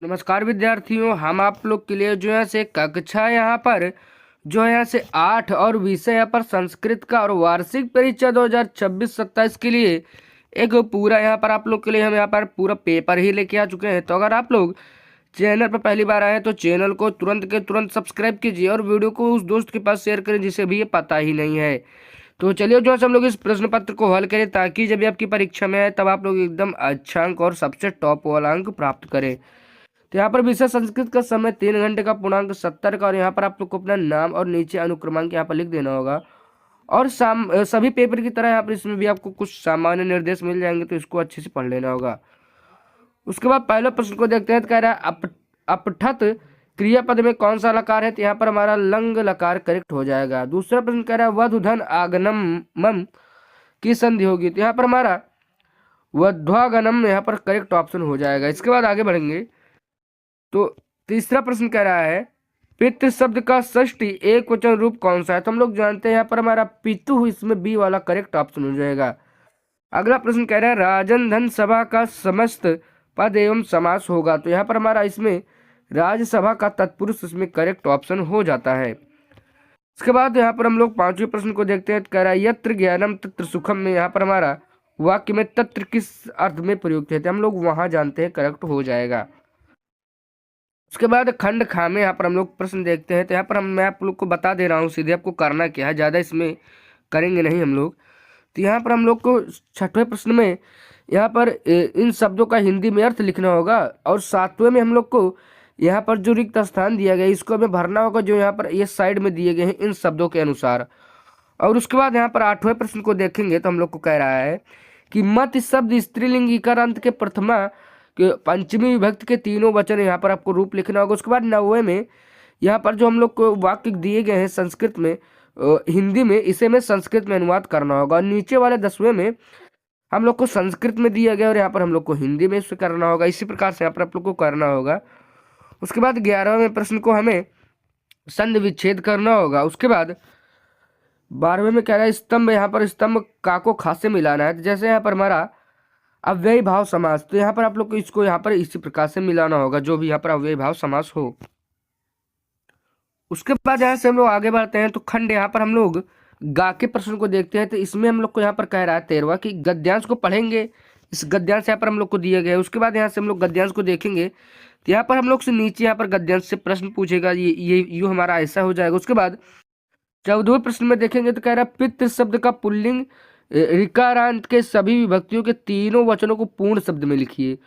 नमस्कार विद्यार्थियों, हम आप लोग के लिए जो है से कक्षा यहाँ पर जो है यहाँ से 8 और विषय यहाँ पर संस्कृत का और वार्षिक परीक्षा 2026-27 के लिए एक पूरा यहाँ पर आप लोग के लिए हम यहाँ पर पूरा पेपर ही लेके आ चुके हैं। तो अगर आप लोग चैनल पर पहली बार आए हैं तो चैनल को तुरंत के तुरंत सब्सक्राइब कीजिए और वीडियो को उस दोस्त के पास शेयर करें जिसे भी ये पता ही नहीं है। तो चलिए जो है हम लोग इस प्रश्न पत्र को हल करें ताकि जब भी आपकी परीक्षा में आए तब आप लोग एकदम अच्छा अंक और सबसे टॉप वाला अंक प्राप्त करें। तो यहाँ पर विषय संस्कृत का समय 3 घंटे का, पूर्णांक 70 का, और यहाँ पर आप लोग को अपना नाम और नीचे अनुक्रमांक यहाँ पर लिख देना होगा। और सभी पेपर की तरह यहाँ पर इसमें भी आपको कुछ सामान्य निर्देश मिल जाएंगे, तो इसको अच्छे से पढ़ लेना होगा। उसके बाद पहले प्रश्न को देखते हैं। तो कह रहा है अपठत क्रियापद में कौन सा लकार है? तो यहाँ पर हमारा लंग लकार करेक्ट हो जाएगा। दूसरा प्रश्न कह रहा है वधुधन आगनम की संधि होगी? तो यहाँ पर हमारा वध्वागनम यहाँ पर करेक्ट ऑप्शन हो जाएगा। इसके बाद आगे बढ़ेंगे तो तीसरा प्रश्न कह रहा है पितृ शब्द का षष्ठी एक वचन रूप कौन सा है? तो हम लोग जानते हैं यहाँ पर हमारा पितु, इसमें बी वाला करेक्ट ऑप्शन हो जाएगा। अगला प्रश्न कह रहा है राजन धन सभा का समस्त पद एवं समास होगा? तो यहाँ पर हमारा इसमें राज्यसभा का तत्पुरुष इसमें करेक्ट ऑप्शन हो जाता है। इसके बाद यहाँ पर हम लोग पांचवें प्रश्न को देखते हैं। कह रहा है यत्र ज्ञानम तत्र सुखम में यहाँ पर हमारा वाक्य में तत्र किस अर्थ में प्रयुक्त है? तो हम लोग वहां जानते हैं, करेक्ट हो जाएगा। उसके बाद खंड खा में यहाँ पर हम लोग प्रश्न देखते हैं। तो यहाँ पर मैं आप लोग को बता दे रहा हूँ सीधे आपको करना क्या है, ज़्यादा इसमें करेंगे नहीं हम लोग। तो यहाँ पर हम लोग को छठवें प्रश्न में यहाँ पर इन शब्दों का हिंदी में अर्थ लिखना होगा, और सातवें में हम लोग को यहाँ पर जो रिक्त स्थान दिया गया इसको हमें भरना होगा, जो यहाँ पर ये साइड में दिए गए हैं इन शब्दों के अनुसार। और उसके बाद यहाँ पर आठवें प्रश्न को देखेंगे तो हम लोग को कह रहा है कि मत शब्द स्त्रीलिंग इकार अंत के प्रथमा कि पंचमी विभक्ति के तीनों वचन यहाँ पर आपको रूप लिखना होगा। उसके बाद नौवें में यहाँ पर जो हम लोग को वाक्य दिए गए हैं संस्कृत में हिंदी में, इसे में संस्कृत में अनुवाद करना होगा। और नीचे वाले 10वें में हम लोग को संस्कृत में दिया गया और यहाँ पर हम लोग को हिंदी में इसे करना होगा। इसी प्रकार से यहाँ पर आप लोग को करना होगा। उसके बाद 11वें प्रश्न को हमें संधि विच्छेद करना होगा। उसके बाद 12वें में कह रहा है स्तंभ, यहाँ पर स्तंभ का को खा से मिलाना है। जैसे यहाँ पर हमारा अव्ययी भाव समास, तो यहाँ पर आप लोग को इसको यहाँ पर इसी प्रकार से मिलाना होगा, जो भी यहाँ पर अव्ययी भाव समास हो। उसके बाद यहाँ से हम लोग आगे बढ़ते हैं तो खंड यहाँ पर हम लोग गा के प्रश्न को देखते हैं। तो इसमें हम लोग को यहाँ पर कह रहा है 13वां कि गद्यांश को पढ़ेंगे। इस गद्यांश यहाँ पर हम लोग को दिया गया है। उसके बाद यहाँ से हम लोग गद्यांश को देखेंगे तो यहाँ पर हम लोग से नीचे यहाँ पर गद्यांश से प्रश्न पूछेगा, ये यू हमारा ऐसा हो जाएगा। उसके बाद 14वें प्रश्न में देखेंगे तो कह रहा है पितृ शब्द का पुल्लिंग ऋकारांत के सभी विभक्तियों के तीनों वचनों को पूर्ण शब्द में लिखिए।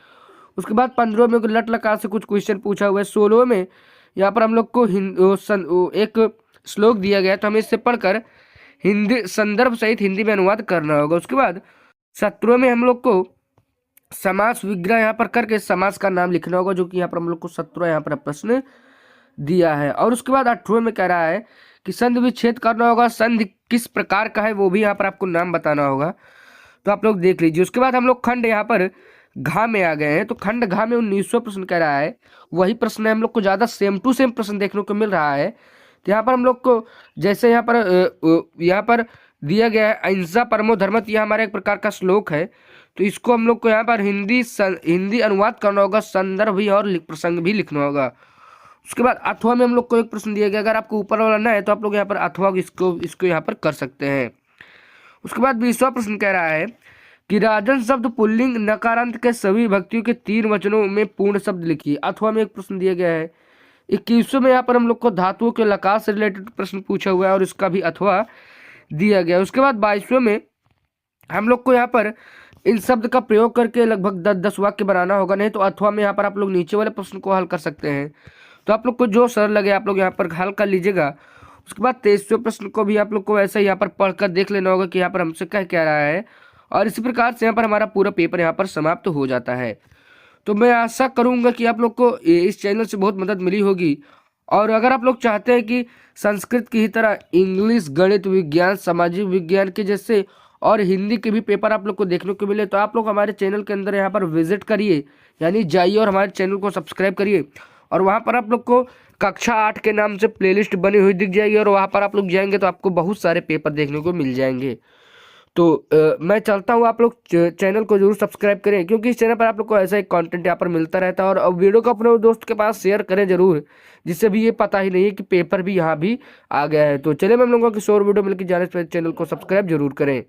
उसके बाद 15वें में लट लकार से कुछ क्वेश्चन पूछा हुआ है। 16वें में यहाँ पर हम लोग को एक श्लोक दिया गया, तो हमें इससे पढ़कर हिंदी संदर्भ सहित हिंदी में अनुवाद करना होगा। उसके बाद 17वें में हम लोग को समास विग्रह यहाँ पर करके समास का नाम लिखना होगा, जो कि यहाँ पर हम लोग को 17 यहाँ पर प्रश्न दिया है। और उसके बाद 18वें में कह रहा है कि संधि विच्छेद करना होगा। संधि किस प्रकार का है वो भी यहाँ पर आपको नाम बताना होगा, तो आप लोग देख लीजिए। उसके बाद हम लोग खंड यहाँ पर घा में आ गए हैं। तो खंड घा में 19वां प्रश्न कह रहा है, वही प्रश्न है, हम लोग को ज़्यादा सेम टू सेम प्रश्न देखने को मिल रहा है। तो यहाँ पर हम लोग को जैसे यहाँ पर दिया गया है अहिंसा परमो धर्म, यह हमारा एक प्रकार का श्लोक है। तो इसको हम लोग को यहाँ पर हिंदी अनुवाद करना होगा, संदर्भ भी और प्रसंग भी लिखना होगा। उसके बाद अथवा में हम लोग को एक प्रश्न दिया गया, अगर आपको ऊपर वाला ना है तो आप लोग यहाँ पर अथवा इसको यहाँ पर कर सकते हैं। उसके बाद 20वां प्रश्न कह रहा है कि राजन शब्द पुल्लिंग नकारांत के सभी विभक्तियों के 3 वचनों में पूर्ण शब्द लिखिए। अथवा में एक प्रश्न दिया गया है। 21वें में यहाँ पर हम लोग को धातुओं के लकार से रिलेटेड प्रश्न पूछा हुआ है और इसका भी अथवा दिया गया। उसके बाद 22वें में हम लोग को यहाँ पर इन शब्द का प्रयोग करके लगभग 10 वाक्य बनाना होगा, नहीं तो अथवा में यहाँ पर आप लोग नीचे वाले प्रश्न को हल कर सकते हैं। तो आप लोग को जो सरल लगे आप लोग यहाँ पर हल कर लीजिएगा। उसके बाद 23वें प्रश्न को भी आप लोग को ऐसा यहाँ पर पढ़कर देख लेना होगा कि यहाँ पर हमसे क्या रहा है, और इसी प्रकार से यहाँ पर हमारा पूरा पेपर यहाँ पर समाप्त हो जाता है। तो मैं आशा करूँगा कि आप लोग को इस चैनल से बहुत मदद मिली होगी। और अगर आप लोग चाहते हैं कि संस्कृत की ही तरह इंग्लिश, गणित, विज्ञान, सामाजिक विज्ञान के जैसे और हिंदी के भी पेपर आप लोग को देखने को मिले, तो आप लोग हमारे चैनल के अंदर यहाँ पर विजिट करिए, यानी जाइए और हमारे चैनल को सब्सक्राइब करिए। और वहाँ पर आप लोग को कक्षा 8 के नाम से प्लेलिस्ट बनी हुई दिख जाएगी, और वहाँ पर आप लोग जाएंगे तो आपको बहुत सारे पेपर देखने को मिल जाएंगे। तो मैं चाहता हूँ आप लोग चैनल को जरूर सब्सक्राइब करें, क्योंकि इस चैनल पर आप लोग को ऐसा ही कंटेंट यहाँ पर मिलता रहता है। और वीडियो को अपने दोस्त के पास शेयर करें जरूर, जिससे भी ये पता ही नहीं है कि पेपर भी यहाँ भी आ गया है। तो चलिए मैं हम लोगों की शोर वीडियो मिलकर जाने से पहले चैनल को सब्सक्राइब जरूर करें।